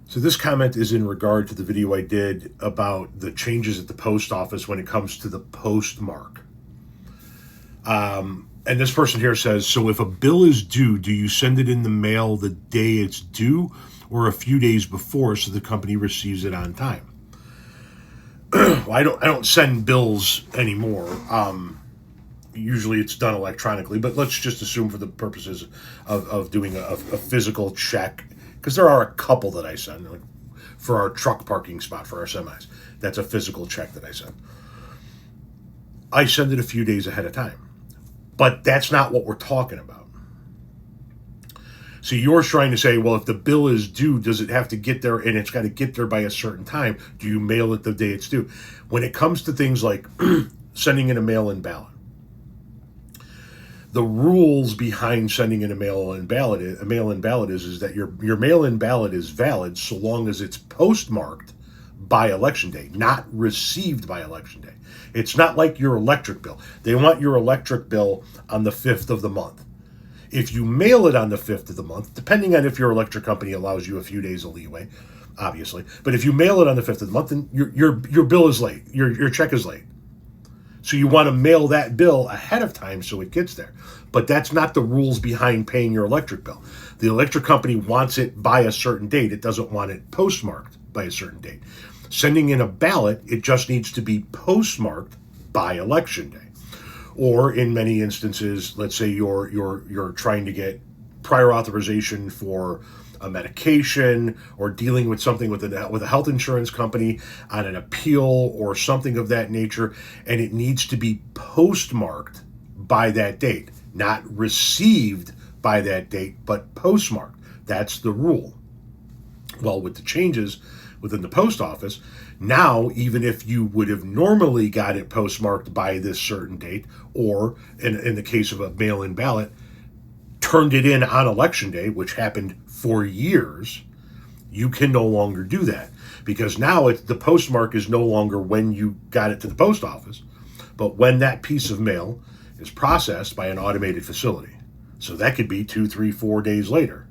So this comment is in regard to the video I did about the changes at the post office when it comes to the postmark. And this person here says, so if a bill is due, do you send it in the mail the day it's due or a few days before so the company receives it on time? Well, I don't send bills anymore. Usually it's done electronically, but let's just assume for the purposes of doing a physical check, because there are a couple that I send, like for our truck parking spot for our semis. That's a physical check that I send. I send it a few days ahead of time. But that's not what we're talking about. So you're trying to say, well, if the bill is due, does it have to get there, and it's got to get there by a certain time? Do you mail it the day it's due? When it comes to things like sending in a mail-in ballot, the rules behind sending in a mail-in ballot is that your mail-in ballot is valid so long as it's postmarked by election day, not received by election day. It's not like your electric bill. They want your electric bill on the 5th of the month. If you mail it on the 5th of the month, depending on if your electric company allows you a few days of leeway, obviously, but if you mail it on the 5th of the month, then your bill is late. Your check is late. So you want to mail that bill ahead of time so it gets there. But that's not the rules behind paying your electric bill. The electric company wants it by a certain date. It doesn't want it postmarked by a certain date. Sending in a ballot, it just needs to be postmarked by election day. Or in many instances, let's say you're trying to get prior authorization for a medication or dealing with something with a health insurance company on an appeal or something of that nature, and it needs to be postmarked by that date, not received by that date, but postmarked. That's the rule. Well, with the changes within the post office, now even if you would have normally got it postmarked by this certain date, or in the case of a mail-in ballot, turned it in on election day, which happened for years, you can no longer do that, because now the postmark is no longer when you got it to the post office, but when that piece of mail is processed by an automated facility. So that could be 2, 3, 4 days later.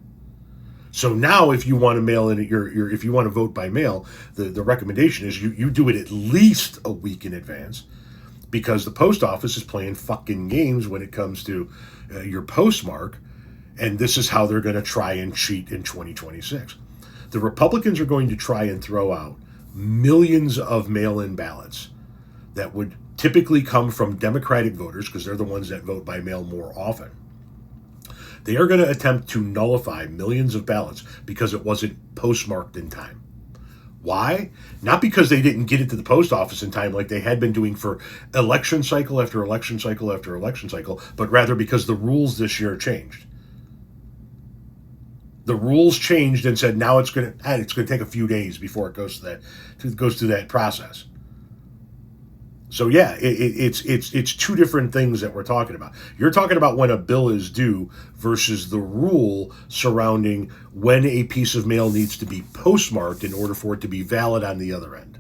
So now if you want to mail in if you want to vote by mail, the recommendation is you do it at least a week in advance, because the post office is playing fucking games when it comes to your postmark, and this is how they're going to try and cheat in 2026. The Republicans are going to try and throw out millions of mail-in ballots that would typically come from Democratic voters, because they're the ones that vote by mail more often. They are going to attempt to nullify millions of ballots because it wasn't postmarked in time. Why? Not because they didn't get it to the post office in time like they had been doing for election cycle after election cycle after election cycle, but rather because the rules this year changed. The rules changed and said now it's going to take a few days before it goes through that process. So yeah, it's two different things that we're talking about. You're talking about when a bill is due versus the rule surrounding when a piece of mail needs to be postmarked in order for it to be valid on the other end.